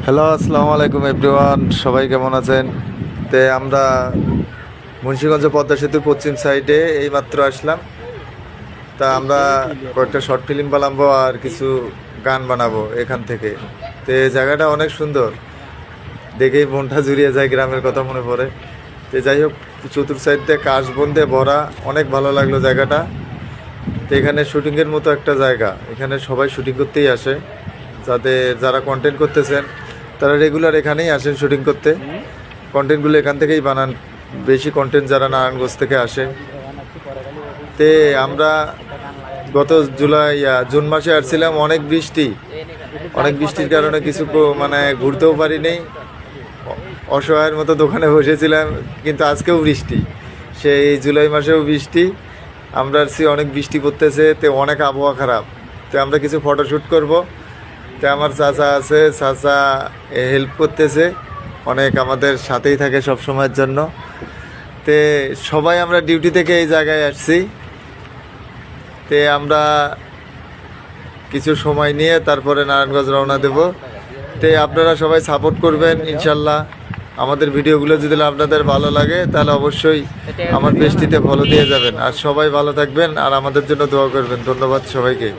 Hello, আসসালামু আলাইকুম everyone. সবাই কেমন আছেন? আমরা মুন্সিগঞ্জ পদ্মা সেতুর পশ্চিম সাইডে এইমাত্র আসলাম। আমরা কয়েকটা শর্ট ফিল্ম বানাবো আর কিছু গান বানাবো এখান থেকে। জায়গাটা অনেক সুন্দর, দেখেই মনটা জুড়িয়ে যায়, গ্রামের কথা মনে পড়ে। যাই হোক, চতুর সাইড দিয়ে কাশবন দিয়ে ভরা, অনেক ভালো লাগলো জায়গাটা। এখানে শুটিংয়ের মতো একটা জায়গা, এখানে সবাই শুটিং করতেই আসে। যারা কন্টেন্ট করতেছেন তারা রেগুলার এখানেই আসেন শুটিং করতে। কন্টেন্টগুলো এখান থেকেই বানান, বেশি কন্টেন্ট যারা নারায়ণগঞ্জ থেকে আসে। আমরা গত জুন মাসে আসছিলাম, অনেক বৃষ্টির কারণে কিছু মানে ঘুরতেও পারিনি, অসহায়ের মতো দোকানে বসেছিলাম। কিন্তু আজকেও বৃষ্টি, সেই জুলাই মাসেও বৃষ্টি। আমরা আসছি, অনেক বৃষ্টি পড়তেছে, অনেক আবহাওয়া খারাপ। আমরা কিছু ফটোশ্যুট করব। আমার চাচা আছে, চাচা হেল্প করতেছে অনেক, আমাদের সাথেই থাকে সব সময়ের জন্য। সবাই আমরা ডিউটি থেকে এই জায়গায় আসছি। আমরা কিছু সময় নিয়ে তারপরে নারায়ণগঞ্জ রওনা দেব। আপনারা সবাই সাপোর্ট করবেন ইনশাল্লাহ। আমাদের ভিডিওগুলো যদি আপনাদের ভালো লাগে তাহলে অবশ্যই আমার পেজটিতে ফলো দিয়ে যাবেন। আর সবাই ভালো থাকবেন আর আমাদের জন্য দোয়া করবেন। ধন্যবাদ সবাইকে।